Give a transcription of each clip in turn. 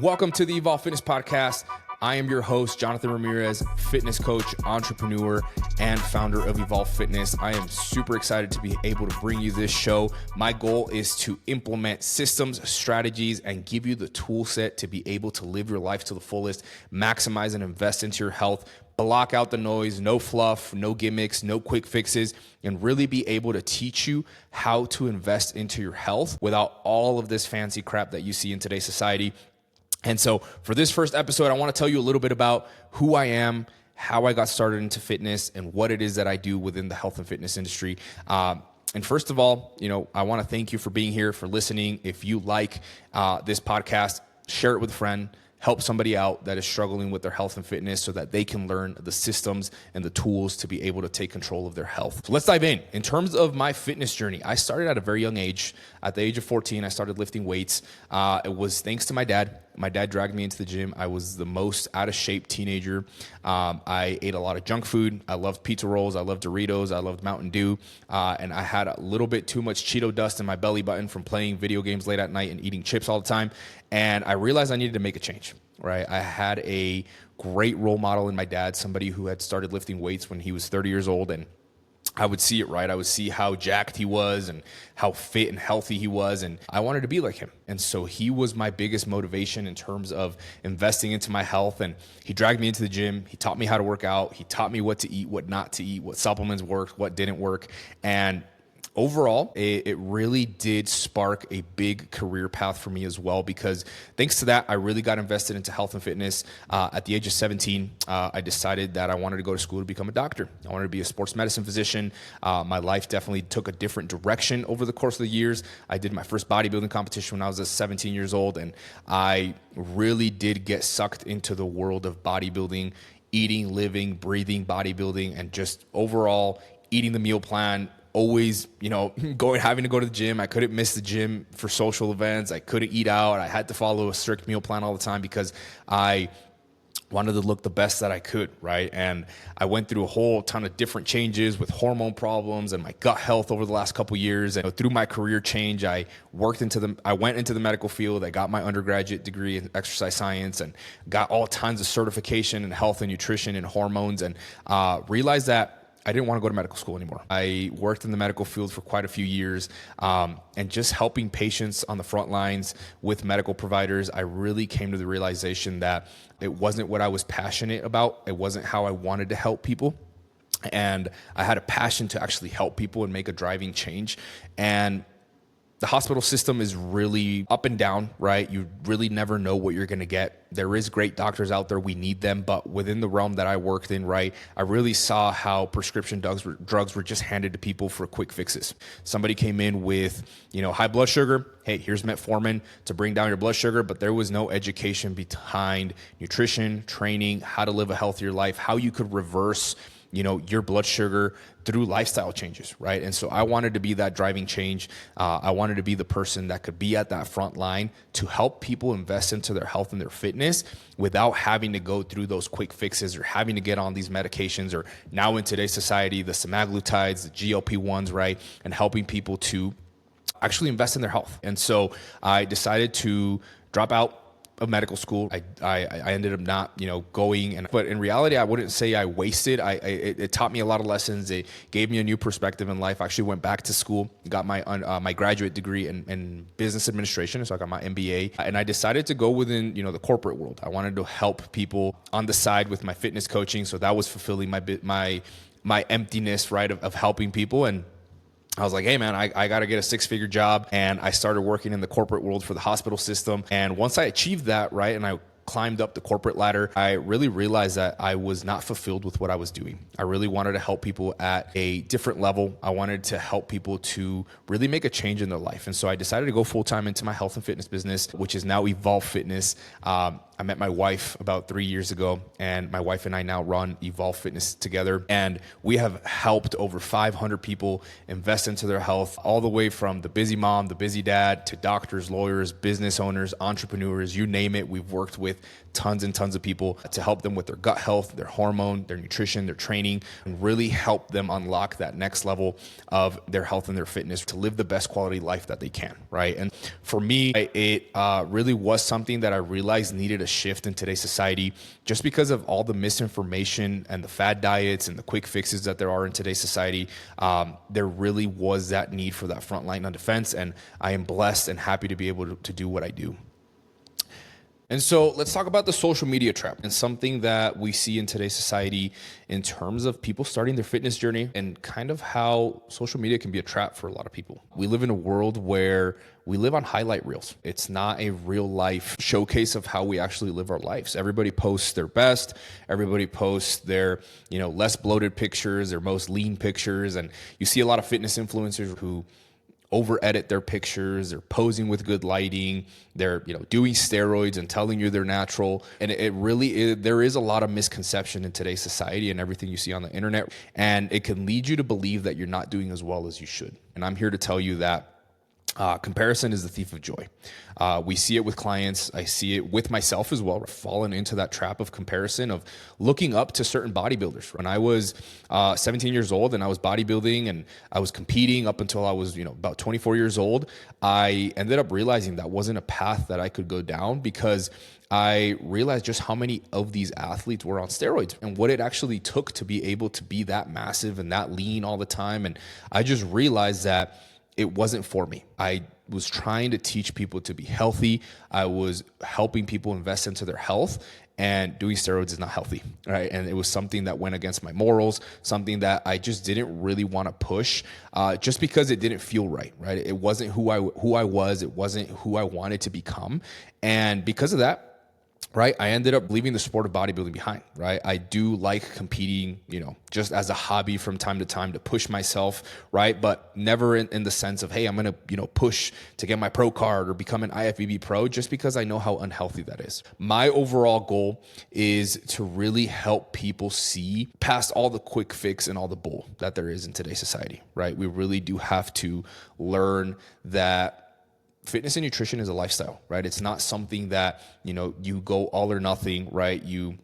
Welcome to the Evolve Fitness Podcast. I am your host, Jonathan Ramirez, fitness coach, entrepreneur, and founder of Evolve Fitness. I am super excited to be able to bring you this show. My goal is to implement systems, strategies, and give you the tool set to be able to live your life to the fullest, maximize and invest into your health, block out the noise, no fluff, no gimmicks, no quick fixes, and really be able to teach you how to invest into your health without all of this fancy crap that you see in today's society. And so for this first episode, I want to tell you a little bit about who I am, how I got started into fitness, and what it is that I do within the health and fitness industry. And first of all, I want to thank you for being here, for listening. If you like this podcast, share it with a friend. Help somebody out that is struggling with their health and fitness so that they can learn the systems and the tools to be able to take control of their health. So let's dive in. In terms of my fitness journey, I started at a very young age. At the age of 14, I started lifting weights. It was thanks to my dad. My dad dragged me into the gym. I was the most out of shape teenager. I ate a lot of junk food. I loved pizza rolls. I loved Doritos. I loved Mountain Dew. And I had a little bit too much Cheeto dust in my belly button from playing video games late at night and eating chips all the time. And I realized I needed to make a change, right? I had a great role model in my dad, somebody who had started lifting weights when he was 30 years old. And I would see it, right? I would see how jacked he was and how fit and healthy he was. And I wanted to be like him. And so he was my biggest motivation in terms of investing into my health. And he dragged me into the gym. He taught me how to work out. He taught me what to eat, what not to eat, what supplements worked, what didn't work. And overall, it really did spark a big career path for me as well, because thanks to that, I really got invested into health and fitness. At the age of 17, I decided that I wanted to go to school to become a doctor. I wanted to be a sports medicine physician. My life definitely took a different direction over the course of the years. I did my first bodybuilding competition when I was 17 years old, and I really did get sucked into the world of bodybuilding, eating, living, breathing bodybuilding, and just overall eating the meal plan. Always, having to go to the gym. I couldn't miss the gym for social events. I couldn't eat out. I had to follow a strict meal plan all the time because I wanted to look the best that I could, right? And I went through a whole ton of different changes with hormone problems and my gut health over the last couple of years. And through my career change, I went into the medical field. I got my undergraduate degree in exercise science and got all kinds of certification in health and nutrition and hormones, and realized that I didn't want to go to medical school anymore. I worked in the medical field for quite a few years, and just helping patients on the front lines with medical providers, I really came to the realization that it wasn't what I was passionate about. It wasn't how I wanted to help people. And I had a passion to actually help people and make a driving change. And the hospital system is really up and down, right? You really never know what you're going to get. There is great doctors out there. We need them. But within the realm that I worked in, right, I really saw how prescription drugs were just handed to people for quick fixes. Somebody came in with, high blood sugar. Hey, here's metformin to bring down your blood sugar. But there was no education behind nutrition, training, how to live a healthier life, how you could reverse your blood sugar through lifestyle changes, right? And so I wanted to be that driving change. I wanted to be the person that could be at that front line to help people invest into their health and their fitness without having to go through those quick fixes or having to get on these medications, or now in today's society, the semaglutides, the GLP-1s, right? And helping people to actually invest in their health. And so I decided to drop out of medical school. I ended up not, going, but in reality, I wouldn't say I wasted. It taught me a lot of lessons. It gave me a new perspective in life. I actually went back to school, got my graduate degree in business administration. So I got my MBA, and I decided to go within, the corporate world. I wanted to help people on the side with my fitness coaching. So that was fulfilling my emptiness, right, of helping people. And I was like, hey man, I got to get a 6-figure job. And I started working in the corporate world for the hospital system. And once I achieved that, right, and I climbed up the corporate ladder, I really realized that I was not fulfilled with what I was doing. I really wanted to help people at a different level. I wanted to help people to really make a change in their life. And so I decided to go full-time into my health and fitness business, which is now Evolve Fitness. I met my wife about 3 years ago, and my wife and I now run Evolve Fitness together. And we have helped over 500 people invest into their health, all the way from the busy mom, the busy dad, to doctors, lawyers, business owners, entrepreneurs, you name it. We've worked with tons and tons of people to help them with their gut health, their hormone, their nutrition, their training, and really help them unlock that next level of their health and their fitness to live the best quality life that they can, right? And for me, it really was something that I realized needed a shift in today's society, just because of all the misinformation and the fad diets and the quick fixes that there are in today's society. There really was that need for that front line of defense, and I am blessed and happy to be able to do what I do. And so let's talk about the social media trap, and something that we see in today's society in terms of people starting their fitness journey, and kind of how social media can be a trap for a lot of people. We live in a world where we live on highlight reels. It's not a real life showcase of how we actually live our lives. Everybody posts their best. Everybody posts their, less bloated pictures, their most lean pictures. And you see a lot of fitness influencers who over edit their pictures. They're posing with good lighting. They're, doing steroids and telling you they're natural. And it really is, there is a lot of misconception in today's society and everything you see on the internet. And it can lead you to believe that you're not doing as well as you should. And I'm here to tell you that comparison is the thief of joy. We see it with clients. I see it with myself as well. I've fallen into that trap of comparison, of looking up to certain bodybuilders. When I was 17 years old and I was bodybuilding and I was competing up until I was, about 24 years old, I ended up realizing that wasn't a path that I could go down, because I realized just how many of these athletes were on steroids and what it actually took to be able to be that massive and that lean all the time. And I just realized that it wasn't for me. I was trying to teach people to be healthy. I was helping people invest into their health, and doing steroids is not healthy, right? And it was something that went against my morals, something that I just didn't really want to push, just because it didn't feel right? It wasn't who I was. It wasn't who I wanted to become. And because of that, right, I ended up leaving the sport of bodybuilding behind, right? I do like competing, just as a hobby from time to time to push myself, right? But never in the sense of, hey, I'm going to, push to get my pro card or become an IFBB pro, just because I know how unhealthy that is. My overall goal is to really help people see past all the quick fix and all the bull that there is in today's society, right? We really do have to learn that fitness and nutrition is a lifestyle, right? It's not something that, you go all or nothing, right? You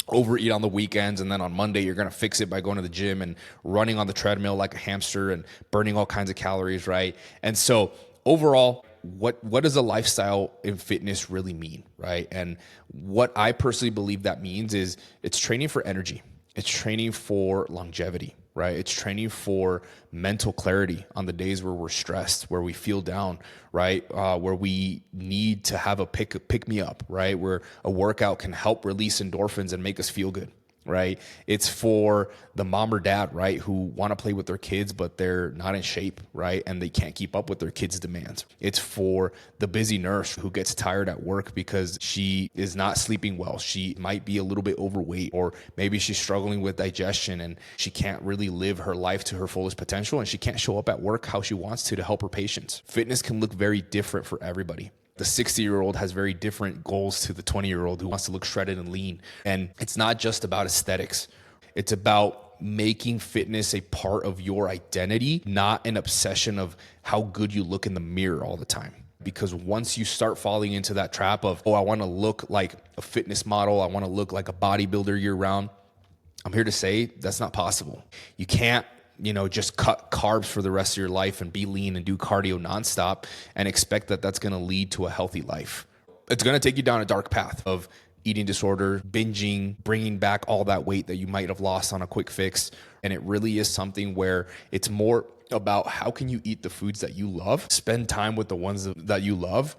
overeat on the weekends, and then on Monday you're going to fix it by going to the gym and running on the treadmill like a hamster and burning all kinds of calories, right? And so overall, what does a lifestyle in fitness really mean, right? And what I personally believe that means is it's training for energy. It's training for longevity, right? It's training for mental clarity on the days where we're stressed, where we feel down, right? Where we need to have a pick me up, right? Where a workout can help release endorphins and make us feel good, right? It's for the mom or dad, right, who want to play with their kids, but they're not in shape, right? And they can't keep up with their kids' demands. It's for the busy nurse who gets tired at work because she is not sleeping well. She might be a little bit overweight, or maybe she's struggling with digestion and she can't really live her life to her fullest potential, and she can't show up at work how she wants to help her patients. Fitness can look very different for everybody. The 60-year-old has very different goals to the 20-year-old who wants to look shredded and lean. And it's not just about aesthetics. It's about making fitness a part of your identity, not an obsession of how good you look in the mirror all the time. Because once you start falling into that trap of, I want to look like a fitness model, I want to look like a bodybuilder year round, I'm here to say that's not possible. You can't just cut carbs for the rest of your life and be lean and do cardio nonstop and expect that that's going to lead to a healthy life. It's going to take you down a dark path of eating disorder, binging, bringing back all that weight that you might have lost on a quick fix. And it really is something where it's more about how can you eat the foods that you love, spend time with the ones that you love,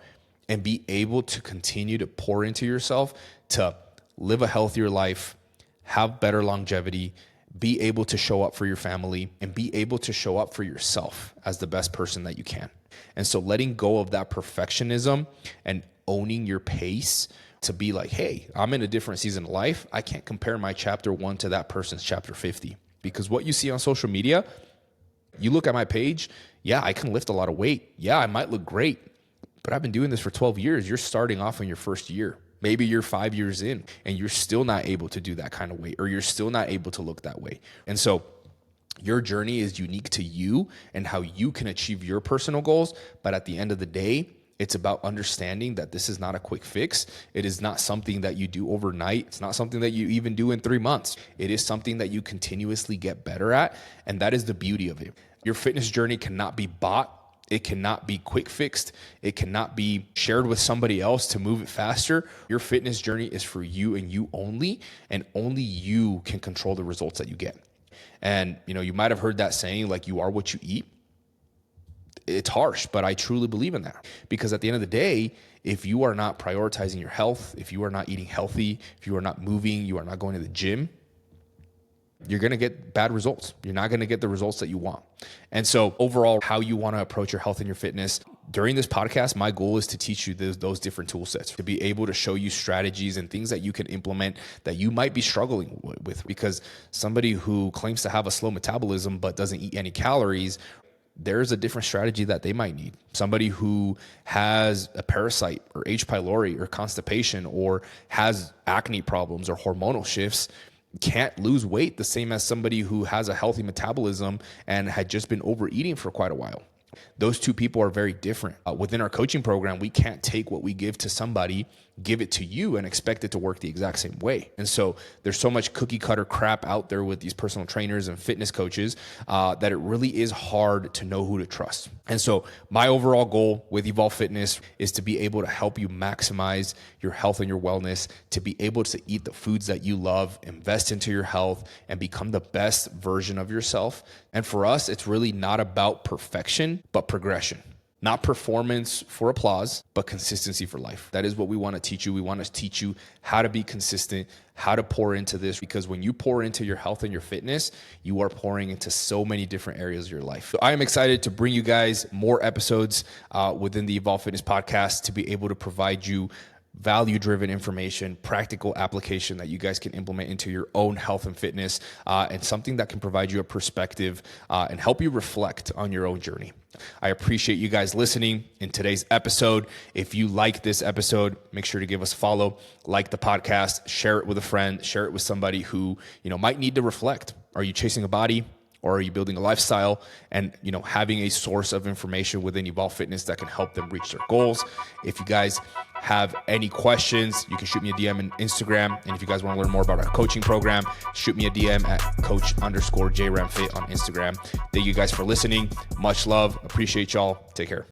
and be able to continue to pour into yourself to live a healthier life, have better longevity, be able to show up for your family, and be able to show up for yourself as the best person that you can. And so letting go of that perfectionism and owning your pace to be like, hey, I'm in a different season of life. I can't compare my chapter 1 to that person's chapter 50. Because what you see on social media, you look at my page, yeah, I can lift a lot of weight. Yeah, I might look great, but I've been doing this for 12 years. You're starting off in your first year, Maybe you're 5 years in and you're still not able to do that kind of weight, or you're still not able to look that way. And so your journey is unique to you and how you can achieve your personal goals. But at the end of the day, it's about understanding that this is not a quick fix. It is not something that you do overnight. It's not something that you even do in 3 months. It is something that you continuously get better at. And that is the beauty of it. Your fitness journey cannot be bought. It cannot be quick fixed. It cannot be shared with somebody else to move it faster. Your fitness journey is for you and you only, and only you can control the results that you get. And, you might have heard that saying, like, you are what you eat. It's harsh, but I truly believe in that, because at the end of the day, if you are not prioritizing your health, if you are not eating healthy, if you are not moving, you are not going to the gym, you're going to get bad results. You're not going to get the results that you want. And so overall, how you want to approach your health and your fitness, during this podcast, my goal is to teach you those different tool sets, to be able to show you strategies and things that you can implement that you might be struggling with, because somebody who claims to have a slow metabolism but doesn't eat any calories, there's a different strategy that they might need. Somebody who has a parasite or H. pylori or constipation or has acne problems or hormonal shifts can't lose weight the same as somebody who has a healthy metabolism and had just been overeating for quite a while. Those two people are very different. Within our coaching program, we can't take what we give to somebody, give it to you, and expect it to work the exact same way. And so there's so much cookie cutter crap out there with these personal trainers and fitness coaches that it really is hard to know who to trust. And so my overall goal with Evolve Fitness is to be able to help you maximize your health and your wellness, to be able to eat the foods that you love, invest into your health, and become the best version of yourself. And for us, it's really not about perfection, but progression. Not performance for applause, but consistency for life. That is what we want to teach you. We want to teach you how to be consistent, how to pour into this, because when you pour into your health and your fitness, you are pouring into so many different areas of your life. So I am excited to bring you guys more episodes within the Evolve Fitness podcast to be able to provide you value-driven information, practical application that you guys can implement into your own health and fitness, and something that can provide you a perspective and help you reflect on your own journey. I appreciate you guys listening in today's episode. If you like this episode, make sure to give us a follow, like the podcast, share it with a friend, share it with somebody who, might need to reflect. Are you chasing a body? Or are you building a lifestyle and, having a source of information within Evolve Fitness that can help them reach their goals? If you guys have any questions, you can shoot me a DM on Instagram. And if you guys want to learn more about our coaching program, shoot me a DM at coach_JRamFit on Instagram. Thank you guys for listening. Much love. Appreciate y'all. Take care.